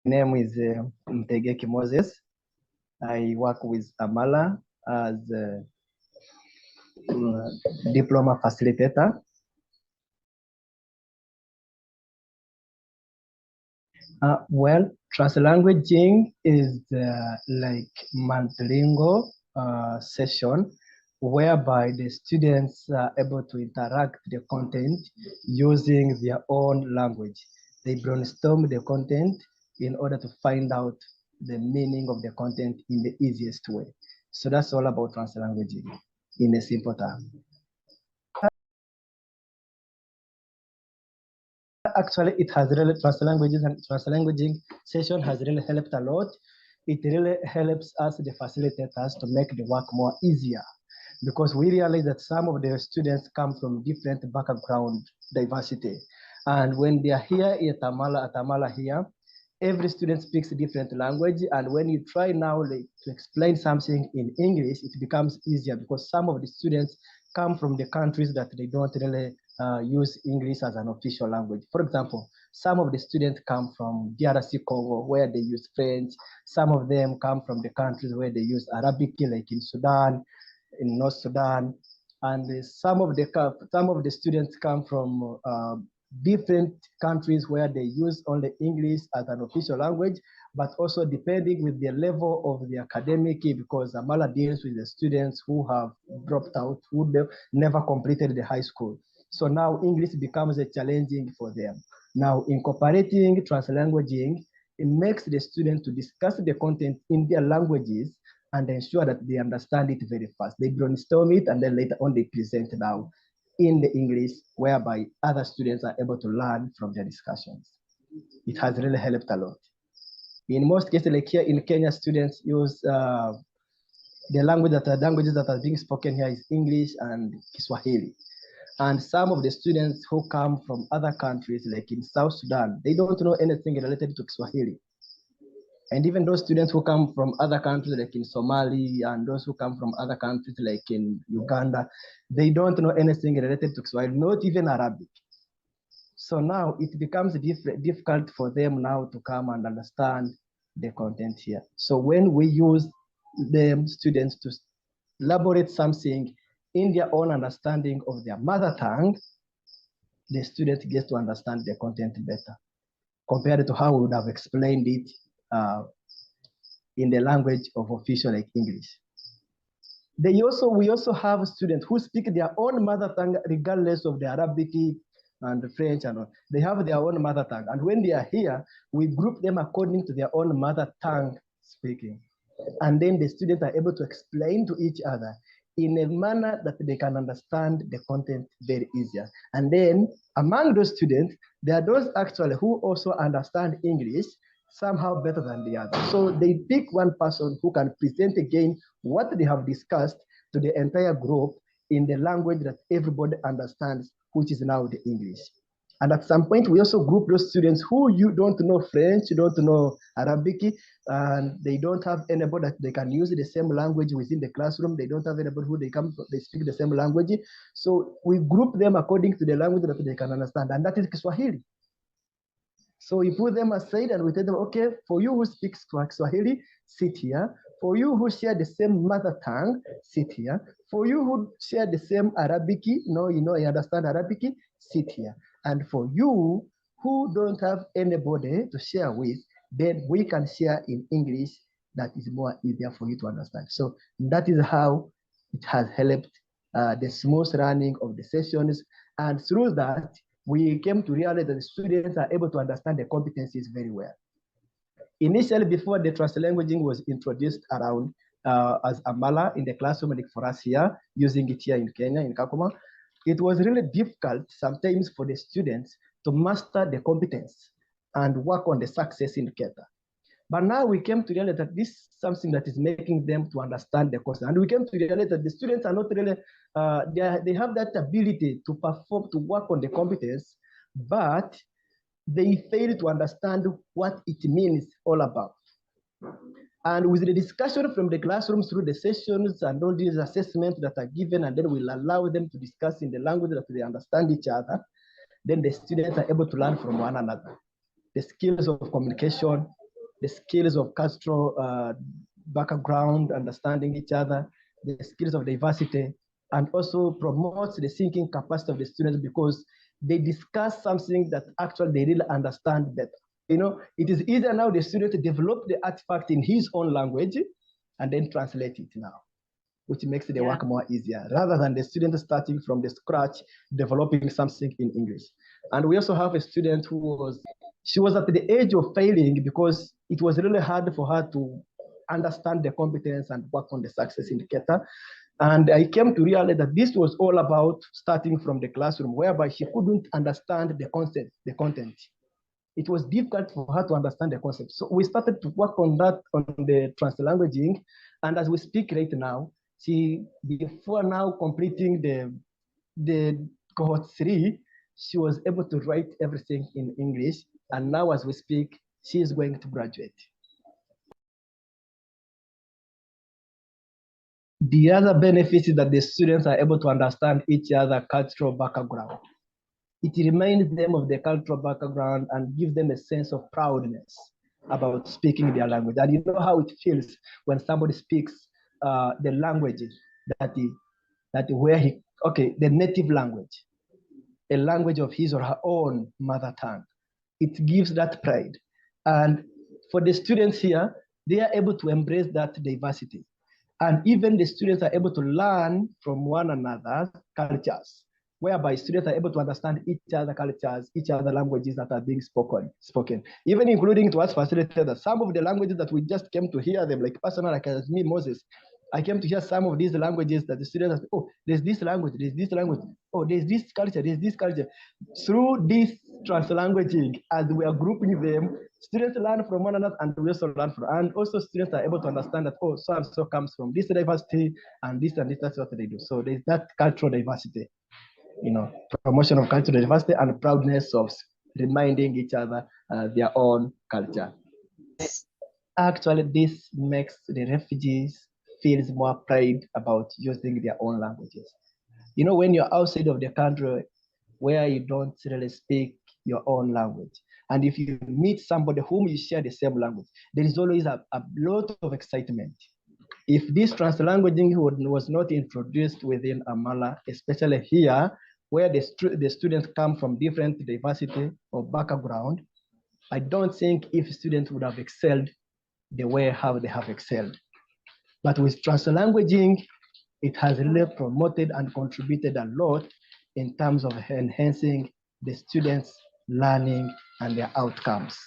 name is Mtegeki Moses. I work with Amala as a diploma facilitator. Well, translanguaging is like multilingual session whereby the students are able to interact the content using their own language. They brainstorm the content in order to find out the meaning of the content in the easiest way. So that's all about translanguaging in a simple term. Actually, it has really translanguaging session has really helped a lot. It really helps us, the facilitators, to make the work more easier, because we realize that some of the students come from different background diversity. And when they are here at Amala here, every student speaks a different language. And when you try now to explain something in English, it becomes easier because some of the students come from the countries that they don't really use English as an official language. For example, some of the students come from DRC Congo, where they use French. Some of them come from the countries where they use Arabic, like in Sudan, in North Sudan. And some of the students come from different countries where they use only English as an official language, but also depending with the level of the academic, because Amala deals with the students who have dropped out, who never completed the high school. So now English becomes a challenging for them. Now incorporating translanguaging, it makes the student to discuss the content in their languages and ensure that they understand it very fast. They brainstorm it and then later on they present now in the English, whereby other students are able to learn from their discussions. It has really helped a lot. In most cases, like here in Kenya, students use the languages that are being spoken here is English and Kiswahili. And some of the students who come from other countries, like in South Sudan, they don't know anything related to Kiswahili. And even those students who come from other countries, like in Somali, and those who come from other countries, like in Uganda, they don't know anything related to Kiswahili, not even Arabic. So now it becomes difficult for them now to come and understand the content here. So when we use the students to elaborate something in their own understanding of their mother tongue, the student gets to understand the content better compared to how we would have explained it in the language of official like English. We also have students who speak their own mother tongue regardless of the Arabic and the French and all. They have their own mother tongue. And when they are here, we group them according to their own mother tongue speaking. And then the students are able to explain to each other in a manner that they can understand the content very easier. And then among those students, there are those actually who also understand English somehow better than the other. So they pick one person who can present again what they have discussed to the entire group in the language that everybody understands, which is now the English. And at some point, we also group those students who you don't know French, you don't know Arabic, and they don't have anybody that they can use the same language within the classroom. They don't have anybody who they speak the same language. So we group them according to the language that they can understand, and that is Kiswahili. So we put them aside and we tell them, okay, for you who speak Swahili, sit here. For you who share the same mother tongue, sit here. For you who share the same Arabic, you understand Arabic, sit here. And for you who don't have anybody to share with, then we can share in English. That is more easier for you to understand. So that is how it has helped the smooth running of the sessions. And through that, we came to realize that the students are able to understand the competencies very well. Initially, before the translanguaging was introduced around as Amala in the classroom, like for us here, using it here in Kenya, in Kakuma, it was really difficult sometimes for the students to master the competence and work on the success indicator. But now we came to realize that this is something that is making them to understand the course. And we came to realize that the students are not really, they have that ability to perform, to work on the competence, but they fail to understand what it means all about. And with the discussion from the classroom through the sessions and all these assessments that are given, and then we'll allow them to discuss in the language that they understand each other, then the students are able to learn from one another. The skills of communication, the skills of cultural background, understanding each other, the skills of diversity, and also promotes the thinking capacity of the students because they discuss something that actually they really understand better. It is easier now the student to develop the artifact in his own language and then translate it now, which makes the work more easier rather than the student starting from the scratch, developing something in English. And we also have a student she was at the age of failing because it was really hard for her to understand the competence and work on the success indicator. And I came to realize that this was all about starting from the classroom, whereby she couldn't understand the concept, the content. It was difficult for her to understand the concept. So we started to work on that, on the translanguaging. And as we speak right now, before now completing the cohort 3, she was able to write everything in English. And now as we speak, she is going to graduate. The other benefit is that the students are able to understand each other's cultural background. It reminds them of their cultural background and gives them a sense of proudness about speaking their language. And you know how it feels when somebody speaks the language the native language, a language of his or her own mother tongue. It gives that pride. And for the students here, they are able to embrace that diversity. And even the students are able to learn from one another's cultures, whereby students are able to understand each other cultures, each other languages that are being spoken, even including to us facilitators. Some of the languages that we just came to hear them, like personal, like as me, Moses, I came to hear some of these languages that the students are, oh, there's this language, oh, there's this culture. Through this translanguaging, as we are grouping them, students learn from one another and we also learn from, and also students are able to understand that, oh, so and so comes from this diversity and this, that's what they do. So there's that cultural diversity, promotion of cultural diversity and proudness of reminding each other their own culture. Actually, this makes the refugees feel more pride about using their own languages. When you're outside of the country where you don't really speak your own language, and if you meet somebody whom you share the same language, there is always a lot of excitement. If this translanguaging was not introduced within Amala, especially here, where the students come from different diversity of background, I don't think if students would have excelled the way how they have excelled. But with translanguaging, it has really promoted and contributed a lot in terms of enhancing the students' learning and their outcomes.